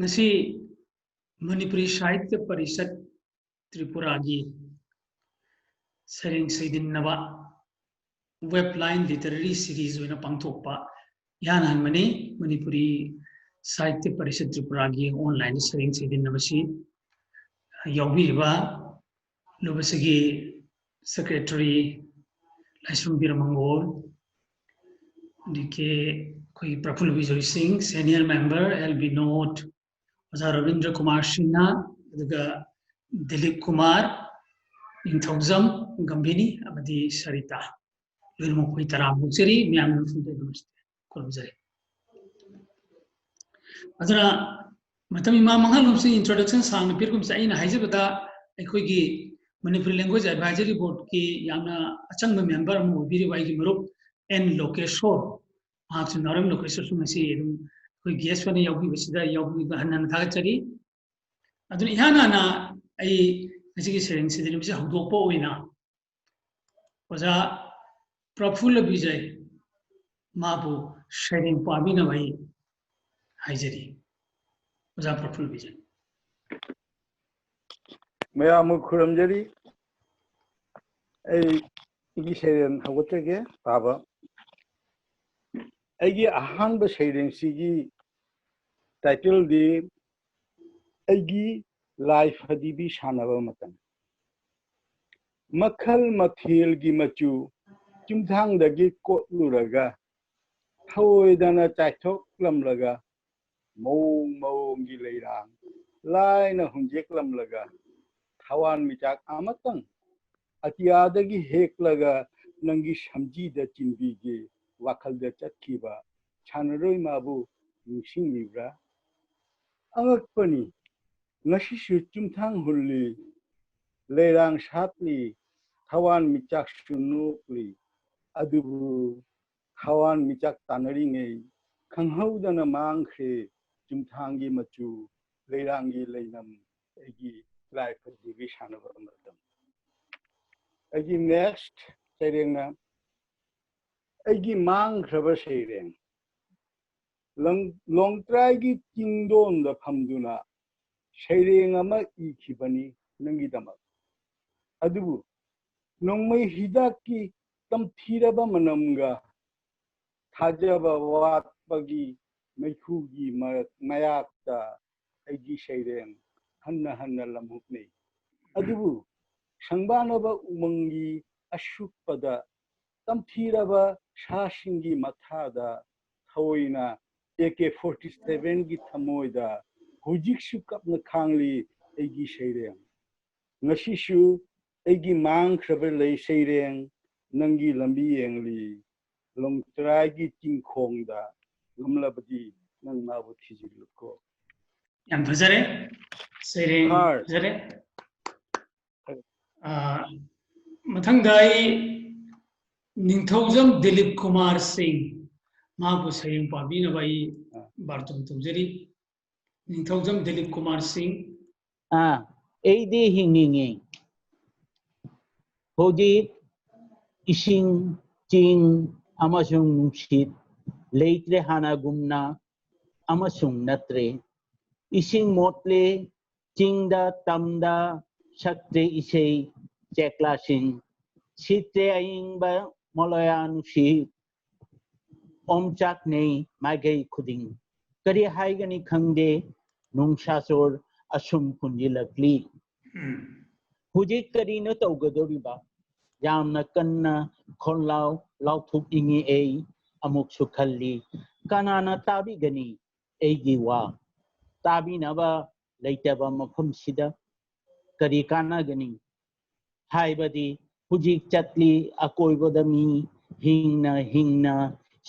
ngasi Manipuri Sahitya Parishad Tripura gi Sheireng Sheidinnaba webline literary series oina pangthokpa yan hanmani Manipuri Sahitya Parishad Tripura gi online Sheireng Sheidinnaba si yawbiba lobasagi secretary Laisum Birmangol dike koi Prafullobijoy singh senior member LB note Rabindra Kumar Sinha Dilip Kumar Inthozam Gambhini amadi Sarita Vilmo koi taram bukseri miyam funde namaste kolbjare adana matam ima mangal lumse introduction sang pir kum sai na haije bata ekoi gi Manipuri language advisory board ki yamna achang member mu biri wai gi murup and Lokeshwar aapse naram Lokeshwar sumasi edum koi guest bani yaubi bisida yaubi hanan thagachari aduna ihana na ai asigi Sheireng Sheidinnaba se hudokpa oina oja Prafullobijoy mabu Sheireng pabina bai haijari oja Prafullobijoy Maya Mukuramjari igi Sheireng hawatege baba igi ahanba Sheireng sigi title di igi life hadibi shanaba matan makhal mathil gi machu chumthang dagi kotluraga thaoidana chaithok lamlaga mong gi leirang laina hunjek lamlaga thawan michak amatang atiyadagi heklaga nangi samji da chinbi gi wakhal da chatkiba chanaroi mabu nungsing libra angakpani ngasi shu chumthang hulli leirang satli thawan michak sunukli adubu thawan michak tanaringe khanghaudana mangkhe chumthangi machu leirangi leinam egi life divi shanaba matam egi next Sheireng na egi mangkhraba Sheireng longtrai gi tingdon da phamduna Sheireng ama ikhibani nangi damak adubu nongmai hidaki tamthiraba manamga thajaba watpagi maikhugi mayakta egi Sheireng hanna lamhukne adubu sangbanaba umangi ashukpada tamthiraba shashingi mathada thaoina AK-47 gi thamoida hujiksu kapna khangli egi Sheireng ngasishu egi mangkhraba lei Sheireng nangi lambi yengli longtrai gi tingkhongda lamlabadi nang mabu thijilko yam phajare Sheireng phajare mathangdai Ningthozam Dilip Kumar Singh mabu Sheireng pabina bai bartum tumjari Ningthozam Dilip Kumar Singh eidi hingingi hoji ising ching amasung nungsit leitre hanagumna amasung natre ising motle chingda tamda saktre isei cheklasing sitre aingba moloyanusi omchak nei magai khuding kari haigani khangde nungsasor asum punjilakli hujik kari na tawgadoriba yamna kanna khonlaw lawthuk ingi ei amuk sukhalli kanana tabi gani eigi wa tabi naba leitaba mafam sida kari kana gani haibadi hujik chatli akoibodami hingna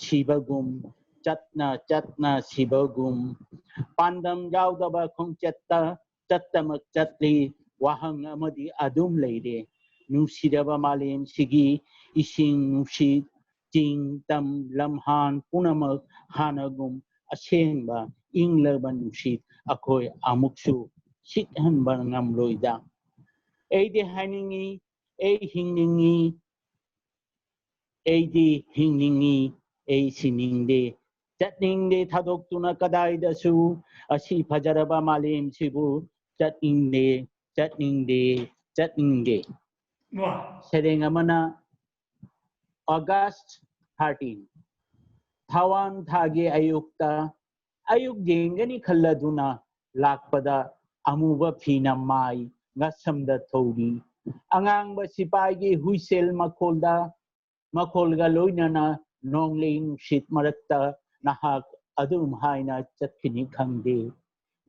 shibagum chatna shibagum pandam yaudaba khongchatta chattamak chatli wahang amadi adum leide nusiraba malem sigi ising nusit ting tam lamhan punamak hanagum asengba inglaba nusit akoi amuksu sithanba ngamloida eide haningi hinningi ei siningde चटनिंगदे थादोक्तुना कदाइदसु असी फजरबा मालेम सिबु चटनिंगदे चटनिंगदे चटनिंगदे सेरेंग अमना August 13 Thawan Thage Ayukta Ayuk Jengani Khaladuna Lakpada Amuba Phina Mai Ngasamda Thodi Angang Basipagi Huisel Makolda Makolga Loinana Nongling Shit Maratta Nahak Adum Haina Chatkini Kangde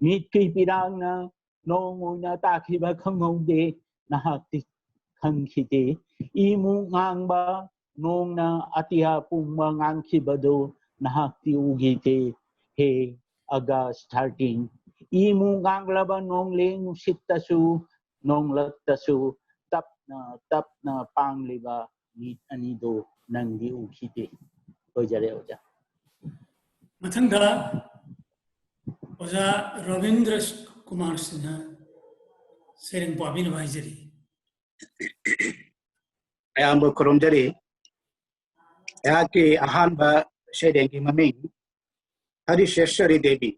Mitki Piranga Nonguna Takiba Kangode Nahak Kangkite Imu Ngangba Nong na atiha pumang ang kibado nahakti ugite he August 13 imu ngang laban nong ling sitasu nong latasu tap na pangliba ni anido nang di ugite ojare oja mathangda oja Rabindra Kumar sina sereng pabin vaijari ayambo koromjari Yaki Ahanba Sheireng Maming Harisheshwari Devi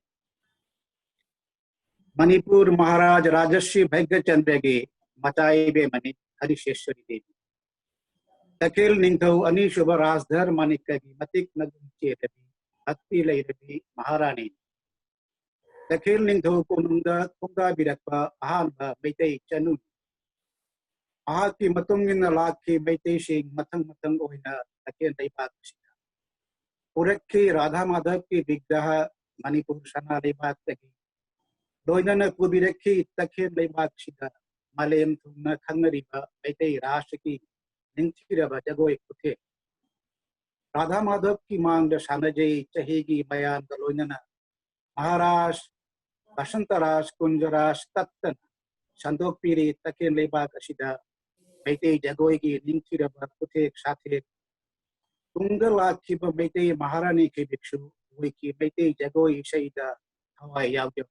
Manipur Maharaj Rajashri Bhagyachandrage Matai Be Mani Harisheshwari Devi Takil Ningtho Ani Shubha Rajdhar Manikagi Matik Nagum Chedavi Hatti Lairavi Maharani Takil Ningtho Kununda Kunga Birakpa Ahanba Meitei Chanu Ahaki Matungin Laki Meitei Shing Matang Oina Takil Daipak Urekki Radha Madhav ki Vigdaha Manipur Sana Leibak Taki Doinana Kubirekki Takir Leibak Shida Malem Tuna Kangariba Bete Rashiki Ninchiraba Jagoi Kute Radha Madhav ki Mang the Sanaji Chahigi Bayan the Loinana Maharaj Bashantaraj Kunjaraj Tatan Sandok Piri Takir Leibak Shida Bete Jagoigi Ninchiraba Kute Sate Tungala Kiba Mete Maharani Kibixu, Wiki Mete Jagoi Shaida, Hawaii Yauja.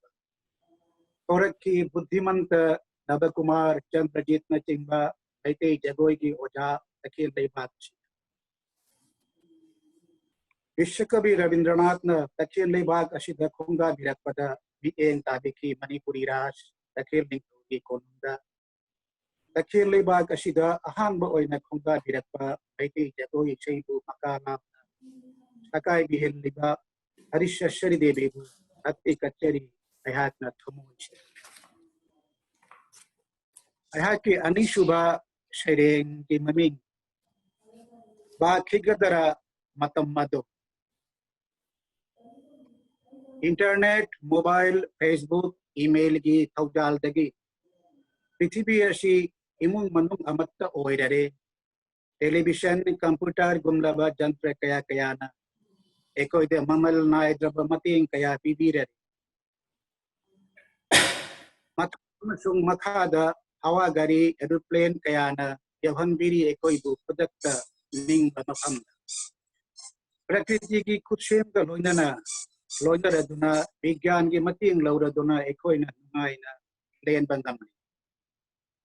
Koraki Buddhimanta, Nabakumar, Chandrajit Nachimba, Mete Jagoigi Oja, Akil Leibakshi. Vishakabi Rabindranathna, Takil Leibak Ashida Kunga Birakpada, Bien Tabiki, Manipuri Raj, Takil Nikugi Konunda. Takil Leibak Ashida, Ahanba Oina Kunga Birakpa, Mete Jagoi Shaibu Makana. Sakai Bihil Liba, Harisheshwari Devi, Atti Kachari, Ayatna Thamuchi. Ayaki Anishuba Sheireng Sheidinnaba Ba Kigadara Matamado Internet, Mobile, Facebook, Email Gi, Taudal Dagi Prithibi Ashi Imung Manung Amatta Oirare Television, Computer, Gumlaba, Jantra Kaya Kayana Eko de Mamal na Drabamating Kaya Pibire Matung Makada, Hawa Gari, aeroplane Kayana, Yavanbiri Ekoibu, Producta, Ning Banapam. Prakriti Kushim the Loinana, Loina Duna, Bigan Gimating Laura Duna, Ekoina, Naina, Layan Bandamani.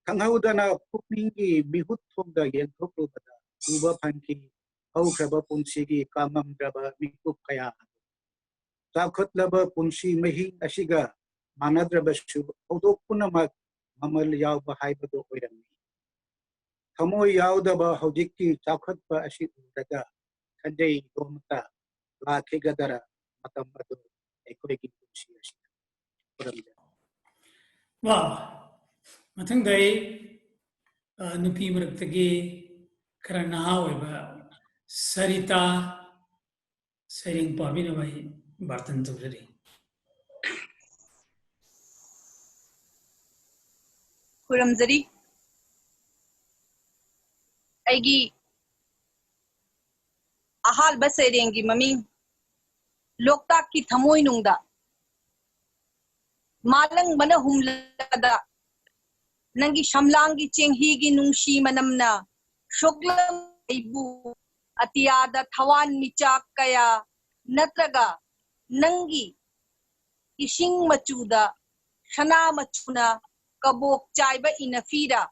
Kanghaudana, Pupingi, Bihut from the Yentoku, Uba Panki, Aukraba Punsigi, Kamam Draba, Mikuk Kaya. Takut laba Punsi Mehi Ashiga, Manadrabashu, Odokunamak, Mamal Yau Bahaiba Oirami. Tamo Yaudaba, Hodiki, Takut Ashi Daga, Kandei, Domata, La Kigadara, Matamado, Ekoiki Punsi Ashiga. Wow. Mathangdai Nupi Maraktagi Karanaha Sarita Sheireng Pabinawai Bartan Tugari. Kuramzari Aigi Ahal Baserengi Mami Loktak ki Thamoi Nungda Malang Mana Humlada Nangi Shamlangi Chenghigi Nungshi Manamna Shoklam Ibu Atiada Tawan Michak Kaya Natraga Nangi Ishing Machuda Shana Machuna Kabok Chaiba Inafira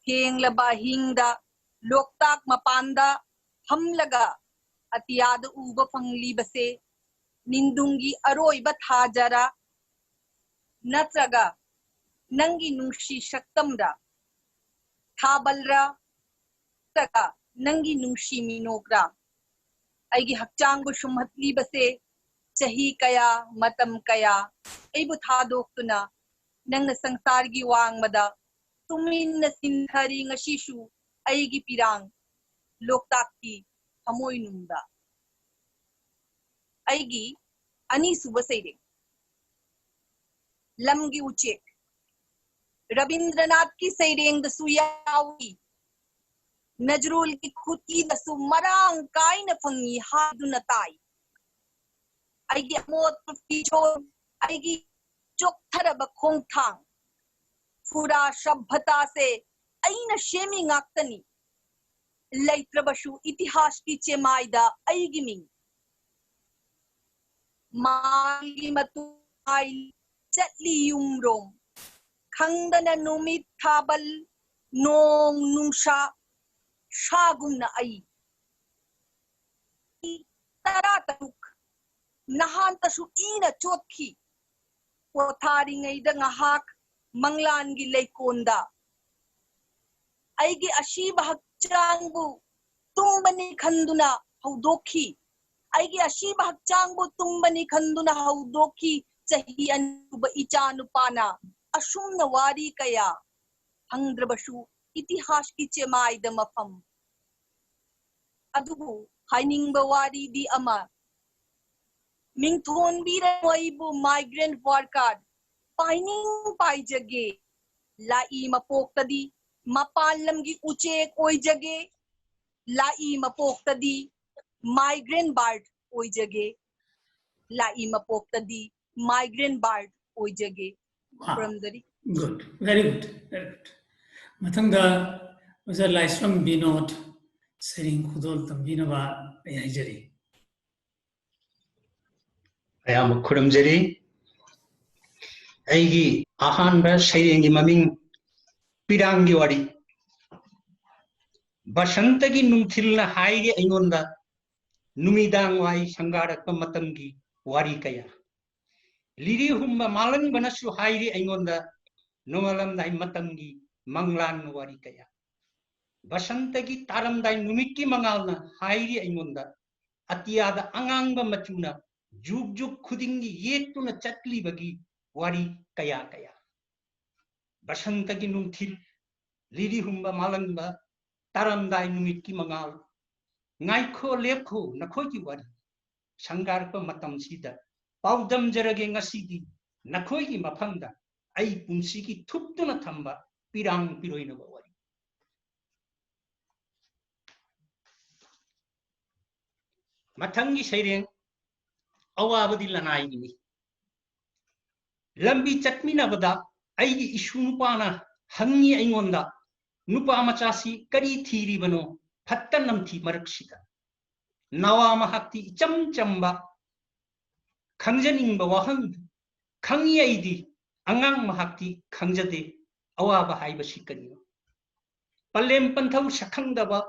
Heng Laba Hingda Loktak Mapanda Hamlaga अतियाद उब फंगली बसे निंदुंगी अरोई बथाजरा नत्रगा नंगी नुंशी शक्तमरा थाबलरा तका नंगी नुंशी मिनोकरा अगी हक्चांगु शुमहतली बसे चही कया मतम कया एबु थादोक्तुना नंग संसार की वांगमदा तुमिन सिंथरी ngasisu अगी पिरांग लोकताक की थमोइनुंदा अगी अनि सुब सैरे लमगी उचेक रविंद्रनाथ की सैरेंग दसु यावी नजरुल की खुदी दसु मरांग काय न फंगी हादुना ताई अगी अमोत प्रफिचो अगी चोकथरब खोंगथांग पूरा सभ्यता से अईन शेमी ngaktani लैत्रबशु इतिहास की चेमाइदा अईगी मिंग माली मतुआई चटली युमरोम खंगदना नुमित थाबल नोंग नुंशा शागुन आई तरा तरुक नहान तसु ईना चोतखी पोथारिंगैदा ngahak मंगलानगी लैकोंदा अईगी अशीब हक्चांगबु तुम्बनी खंदुना हौदोखी अईगी अशीब हक्चांगबु तुम्बनी खंदुना हौदोखी चही अनुब इचानुपाना अशुम्न वारी कया हंग्रबशु इतिहास की चेमाइद मफम अदुबु हाइनिंग वारी दी अमा मिंगथोन बीरबु माइग्रेंट वर्कर पाइनिंग पाइजगे लाई मपोक्तदी मपालम की उचेक ओइजगे लाई मपोक्तदी माइग्रेंट बर्ड ओइजगे लाई मपोक्तदी माइग्रेंट बर्ड ओइजगे फ्रॉमदरी गुड वेरी गुड मथंगा वजा लाइस्रम बिनोद सरिंग खुदोल तंबीनबा याइजरी अयाम खुरमजरी अईगी अहानबा सैरेंगी ममिंग पिरांगी वारी बसंतगी नुंथिलना हाइगे अइंगोंदा नुमिदांग वाई संगारक मतंगी वारी कया लिरी हुम्बा मालन बनसु हाइगे अइंगोंदा नोंगलम दाई मतंगी मंगलान वारी कया बसंतगी तारमदाई नुमिकी मंगालना हाइगे अइंगोंदा अतियादा अंगांगबा मचुना जुग जुग खुदिंगी येक्तुना चटली बगी वारी कया कया बसंत की नुंथिल लिरी हुम्बा मालंगबा तारमदाई नुमित की मंगाल ngaikho lepkho nakhoi ki wari sangar pa matam sida paudam jarage ngasidi nakhoi ki mafangda ai punsi ki thuptuna thamba pirang piroina ba wari mathangi saireng awabadi lanai ni lambi chatmina bada ai isu nupana hangi aingonda nupa machasi kari thiri bano fattanam thi maraksida nawa mahakti cham chamba khangjaning ba wahang khangi aidi angang mahakti khangjade awaba haiba sikani palem panthau sakhangda ba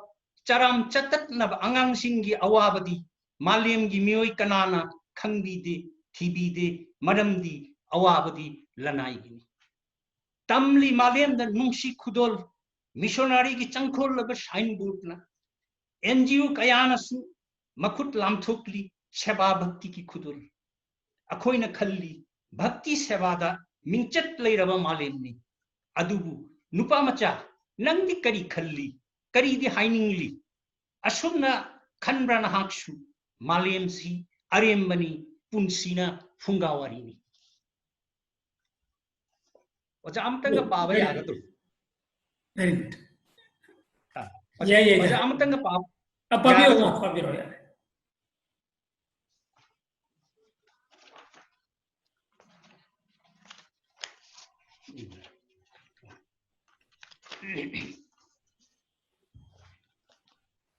charam chatatna ba angang singi awabadi malem gi mioi kanana khangbide thibide maramdi awabadi lanai gini tamli malem da nungsi khudol missionary की चंखोल लग sign board ना NGO कयाना सु मखुट लामथोकली सेवा भक्ति की खुदुल अखोइना खल्ली भक्ति सेवादा मिंचत लेरबा मालेमनी अदुबु नुपा मचा नंगदी करी खल्ली करी दि हाइनिंगली असुमना खनब्राना हाक्सु मालेमसी अरेमबनी पुंसीना फुंगावारीनी ओजा अमतंगा पाबा यागदु very good yeah amatanga pap papiro ya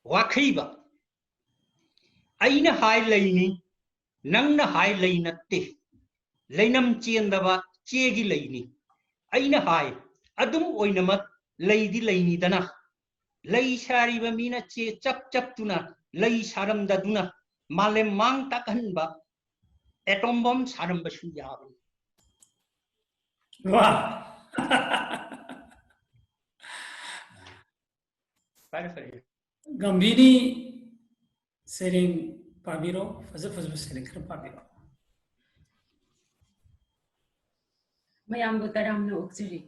wakhaiba aina hai laini nangna hai lainatte lainam chiendaba chegi laini aina hai adum oinamak लैदी लैनी दना लै सारी बमीना चे चप चप तुना lay saram da duna malem mang takan ba atom bomb saram ba shu yaru Wah. Fare Gambhini Sheireng Pabiro Faza Sheireng kar Pabiro. Mayambu taramna uksiri.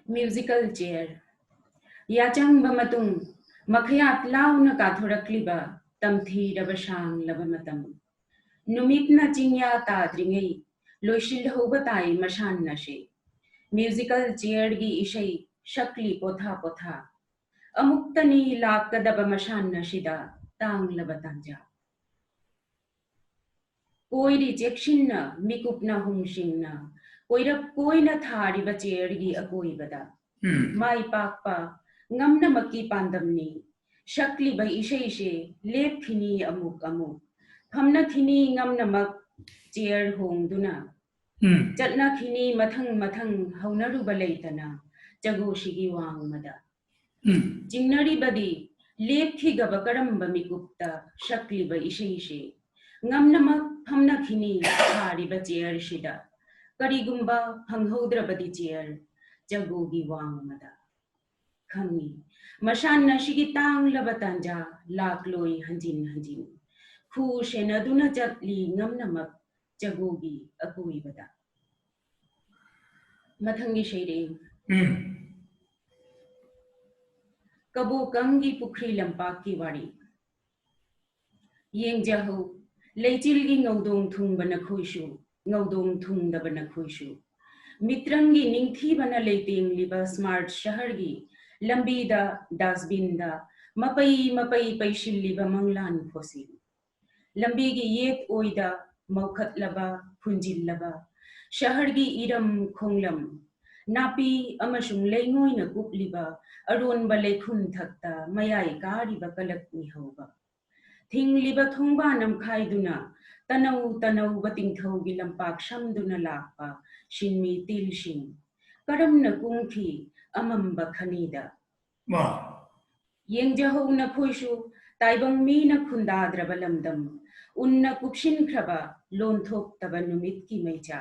Musical chair. Yachang bamatung makhayat launa kathorakliba tamthi rabashang labamatam. Numitna chingya tadringai loishil hobatai mashan nashe. Musical chair gi ishai shakli potha potha. Amuktani lakadaba mashan nashida tang labatanja. Koi rejection na mikup na hungsing na koi na thari ba chair gi akoi bada. Mai pakpa ngamna maki pandamni shakli ba ishe lep thini amuk amuk phamna thini ngamna mak chair hongduna chatna thini mathang haunaru balaitana jago shigi wang mada jingnari badi lep thi gaba karamba mikupta shakli ba ishe ngamna mak phamna thini thari ba chair shida karigumba phanghodra badi chair jago gi wang mada Kami, mashan nashigi tang labatanja lakloi hanjin. Khu shenaduna jatli ngamnamak jagogi akui bada. Mathangi Sheireng. Kabo kangi pukri lampaki wari. Yeng jaho, leichilgi ngaudong thung bana khuishu, ngaudong thung da bana khuishu. Mitrangi ningthi bana leiting liba smart shahargi. Lambida dasbinda mapai paishilliba manglan fosil lambigi yet oida maukhatlaba phunjillaba shahargi iram khonglam napi amashung leingoi kupliba aronba lekhun thakta mayai kariba kalakni hoba thingliba thongba namkhaiduna tanau batingthaugi lampak shamduna lakpa shinmi tilshin karamna kungthi amamba khanida Yengjaho na khuishu taibang mi na khundadraba lamdam unna kupshin khraba lonthok taba numit ki maicha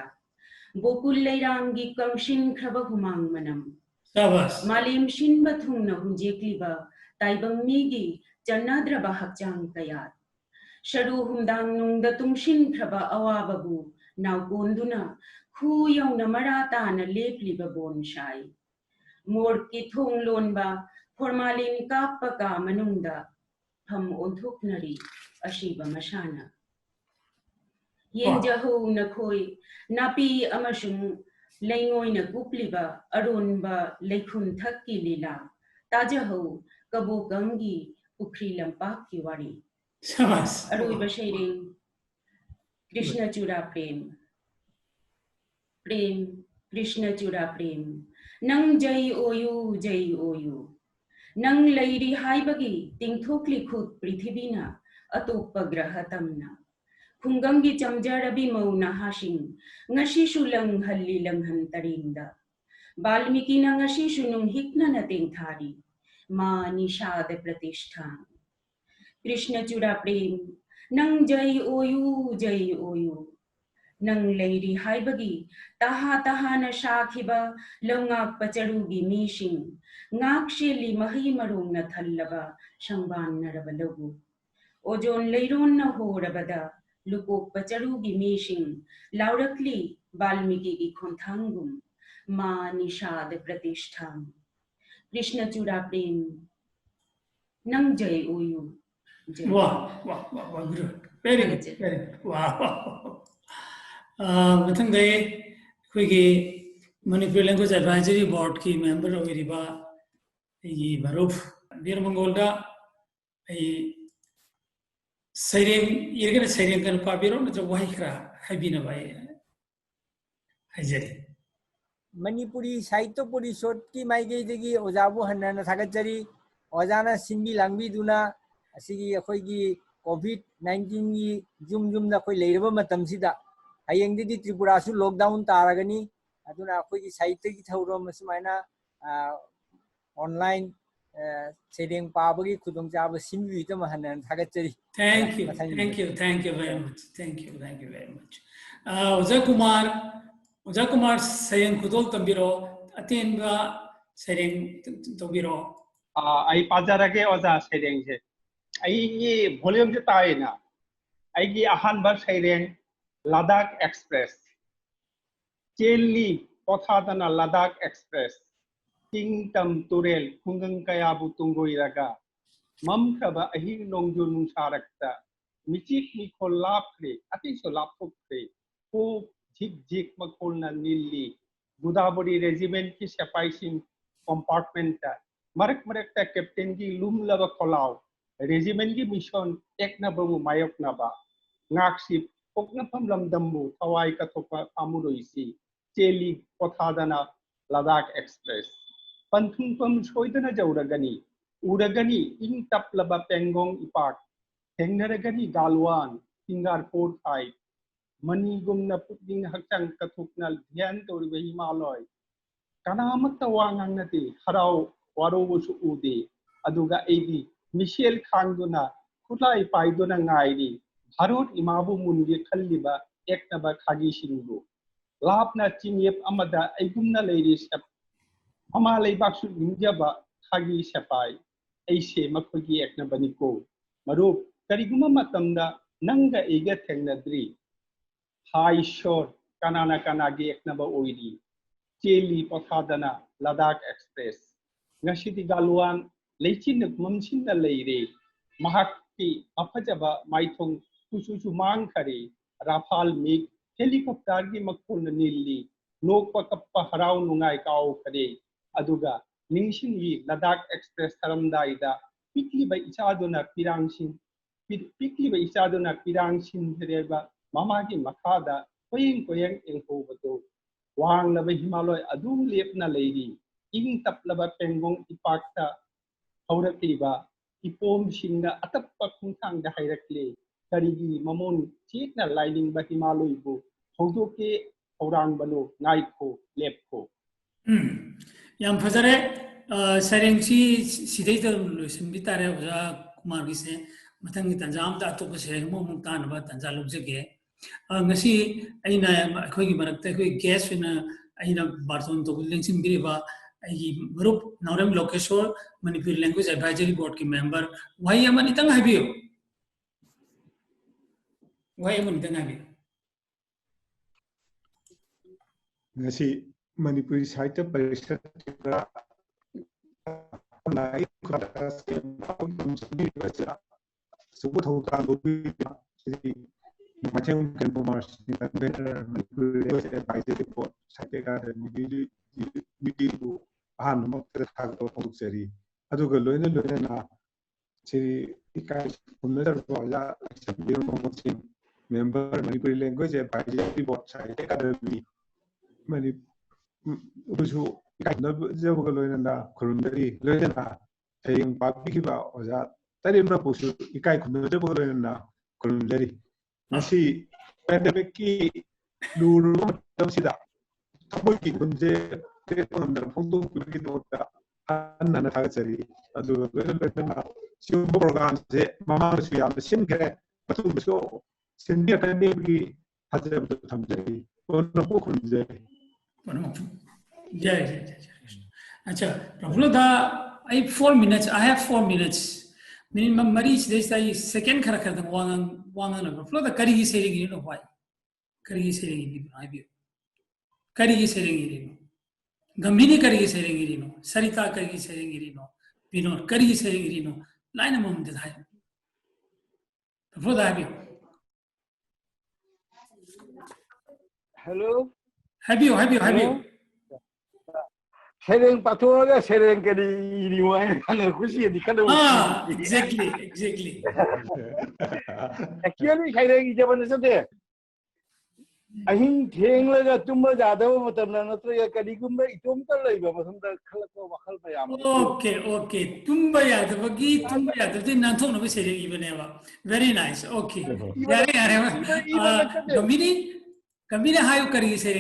bokul leirangi kamshin khraba humang manam sabas malim shin bathung na hunjekliba taibang mi gi channadraba hakchang kayat sharu humdang nung da tungshin khraba awababu naw konduna khu yauna marata na lepliba bon shai Mor ki thong lonba formalin kapaka manungda pham onthuknari ashiba mashana yengjaho na khoi napi amashung leingoi na kupliba aronba leikhun thakki lila tajaho kabo gangi pukri lampak ki wari sabas aroiba Sheireng Krishna chura prem Krishna chura prem Nang jai oyu Nang lairi haibagi tingthokli khut prithibina atopa grahatamna khungangi chamjarabi mauna hashing ngashishu lang halli lang hantarinda balmiki na ngashishu nung hikna na tingthari ma nishade pratishtha Krishna chura prem nang jai oyu Nang lairi haibagi taha na shakhiba longak pacharugi mishing ngak sheli mahi marung na thallaba shangban narabalagu ojon leiron na horabada lukok pacharugi mishing laurakli balmiki gi khonthangum ma nishad pratishtha Krishna chura prem nang jai oyu Wow, good. Very good. Wow. Mathangdai khoi Manipuri Language Advisory Board ki member oiriba yi maruf Birmangol da Sheireng irgana Sheireng kan pabiro na wai kra habina bai hajari Manipuri Sahitya Parishad ki maige jagi ojabu hanna thagachari ojana simbi langbi duna asigi akhoi COVID-19 gi jum da khoi leiraba matam sida hayeng di Tripura su lockdown taragani aduna akhoi Sahitya gi thaurom sumaina online Sheireng Pabagi Kudong Java Sinvi Mahan Hagachari. Thank you very much. Thank you very much. Oja Kumar Sayang Kudol Tambiro, Atenga Sheireng Tobiro. I Pajarage Oza Sheireng. I volume Taina. I gi Ahanbar Sheireng Ladakh Express. Chelli Pothadana Ladakh Express. Kingdom Turel Kungang Kayabu Tungoiraga. Mam Kaba Ahi Longjun Sarakta. Michik Mikol Lapre, Atiso Lapukre, Ho Jig Makolna Nili, Budabodi Regiment ki Sapaisin Compartmenta, Mark Marekta Captain Gi Lum Lava Kolau, Regiment Gi Mission Eknabamu Mayoknaba, Naksip, Oknapam Lamdambu, Hawaii Katopa Amuroisi, Cheli Pothadana Ladakh Express. Panthungpam Shoidana Jauragani, Uragani, In Taplaba Pengong Ipak. Tengaragani Galwan, Tingar Port High, Manigumna Pudding Hakang Katuknal, Dian to the Himalay, Kanamata Wangangati, Harao, Warovus Udi, Aduga Edi, Michelle Kanguna, Kulai Paiduna Ngaidi, Harut Imabu Mundi Kaliba, Eknaba Kagi Shingu, Lapna Chinyep Amada, Agumna ladies, Hamalay Baksu Ninjaba, Kagi Shapai, Ace Makogi Eknabaniko, Marup. Kariguma matamda nanga ega tengnadri high shore kanana kanagi eknaba oidi cheli pothadana Ladakh Express ngashidi galwan leichin mamsin da leire mahakki apajaba maithong kususu mangkhari rafal mig helicopter gi makul nilli nokpa kappa harau nungai kau khare aduga ningshin yi Ladakh Express taramdaida quickly by ichaduna pirangshin Picky by Isadona Pirang Shinreba, Mamaki Makada, Koying Koyang in Hovato, Wang Lava Himalay Adum Lepna lady, Ing Taplaba Pengong Ipakta, Haurakliba, Ipom Shinga Atapa Kuntang the Hirakle, Karigi, Mamon, Chitna lining by Himaloibu, Hodoke, Orang Balo, Naiko, Lepko. Yam Fazare, Serenci, Sidata Lucimbitare, Kumar Gise. Matang Tanjam that took a sharing Mutan about Tanjalubzege. Ngasi Aina Kogi Marakte guest in Aina Barton to Linsin Biriba, a group Norem Lokeshwar, Manipuri Language Advisory Board member. Why am I Nitang have you? Why am I Nitang have you? Ngasi Manipuri Sahitya Parishad Tripura so what hold on to be Convenor, Manipuri Advisory Board, Sakaka, and we Hanum of the Hago of Seri. Aduga Luna, Siri, another member Manipuri Language Advisory Board, Akademi, Many who Zabugaluna, Kurundari, Luna, saying Babikiba or that. Tadi Prapusu, Ikai Kundabu na Kurundari. Nasi pandemic Lulu Sida. Tabuki Kunze, on the Ponto Kurita, Anna Tagari, Adu Super Program, Mama, we are the Sinke, but so Cindy Academy has a Tamjari, or the Pokunze. Yeah. Acha, Prafulloda, I have 4 minutes. I have 4 minutes. Minimum marriage, this is second character than one another. Flow the Karigi saying, you know why? Karigi saying, I view. Karigi saying, Gambhini Karigi saying, Sarita Karigi saying, Binodkumar Karigi saying, line among the high. Flow the have Hello? Have you? Sheireng Patoga, Sheireng Kedi, and Kushi, the color. Exactly. Actually, Sheireng Japanese there. I think Tangla Tumba Jado, Matanatra, Kadikumba, Tumta Labor, the Kalako. Okay. Tumbaya, the Bagi, Tumbaya, the Nanton of saying even ever. Very nice. Okay. Gambhini, how can you say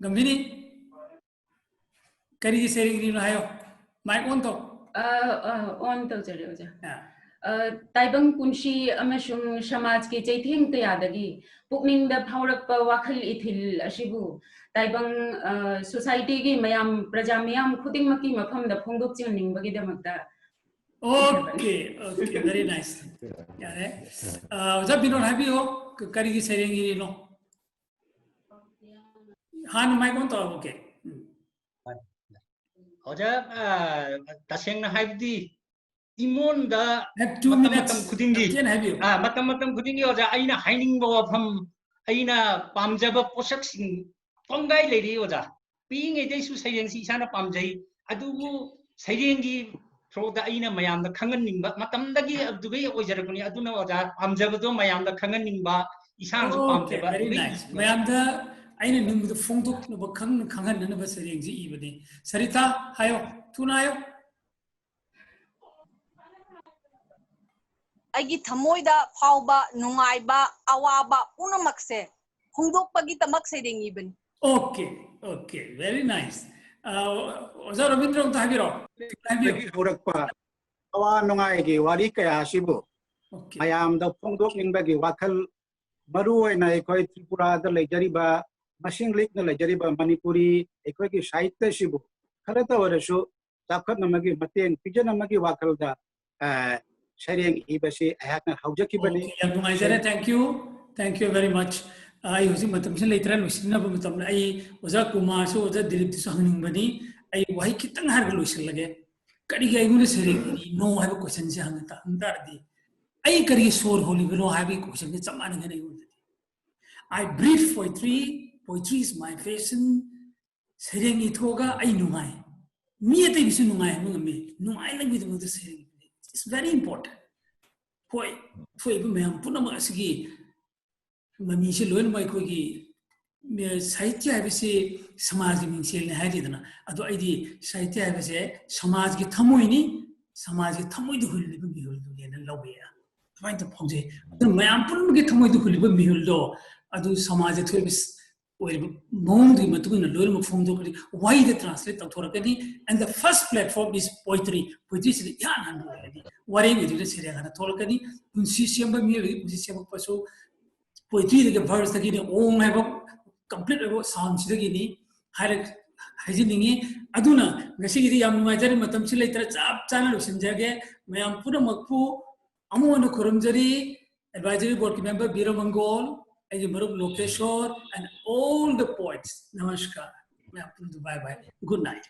Gambhini? Kari gi sering ni no hayo. Mic on to. On to jare oja. Taibang punshi amashung samaj ki chaitheng kayadagi pukning da phaurak pa wakhal ithil ashibu taibang society gi mayam praja mayam khuding maki mafam da phongdok ching ning bagi da makta. Okay, okay, very nice. Yeah, jab Binod happy ho kari gi sering ni no. Han mic on to okay. Oja taseng na haibdi imon da have 2 minutes khudingi can have you matam khudingi oja aina haining ba wafam aina pamjaba posak sing tongai lady oja being a day su sayeng si sana pamjai adubu sayeng gi throw da aina mayam da khangan ningba matam dagi adugai ojarakuni aduna oja pamjaba do mayam da khangan ningba isang su pamjaba very nice mayam da aina ning da phongdok no ba khangan na ba sayeng ji ibani Sarita hayo tuna hayo Agi thamoy da phauba nungai ba awaba unamakse hungdok pagi tamak sereng ibn. Okay, very nice. Oza Rabindra unta habiro. Lagi hurakpa awa nungai gi wari kaya sibu. Mayam da phongdok ningbagi wakal maru na ekoi Tripura da lejariba machine lik na lejariba Manipuri ekoi ki Sahitya sibu. Kharata warasu takhat namagi mateng pijan namagi wakal da Sheireng ibasi ayakna haujaki bani. Thank you very much. I was in Matamsin later and was in Matam. I was a Kumar, so was a Dilip to Sanging Bani. I why Kitan Hargalushil again. Kariga, I would say, no, I have a question. I carry soul holy, no having question. It's a man and I breathe poetry. Poetry is my fashion. Sheireng itoga, I know my. Me at the vision, no, I like with the Sheireng. It's very important. Poi mayam punama asigi mami se loin mai ko gi sahitya ha se samaj gi sel ne ha dina ado aidi sahitya ha se samaj gi thamoi ni du hul bi hul du ne lawe ya twain to phongje mayam punama gi thamoi du hul bi hul do ado samaj thoi bis mong di matu na loin mo phong do why the translate to thorakani and the first platform is poetry is ya nan do Wari with the Syrian Tolkani, Unsisiamba Miri, Unsisiamba Paso, poetry the verse the Guinea, all have a complete sounds the Guinea, Hajini, Aduna, Nasi Yam Major Matamsi later up channel of Sinjage, Mayam Puramaku, Amuana Kurumjari, advisory board member Birmangol, Lokeshwar, and all the poets. Namaskar. Bye bye. Good night.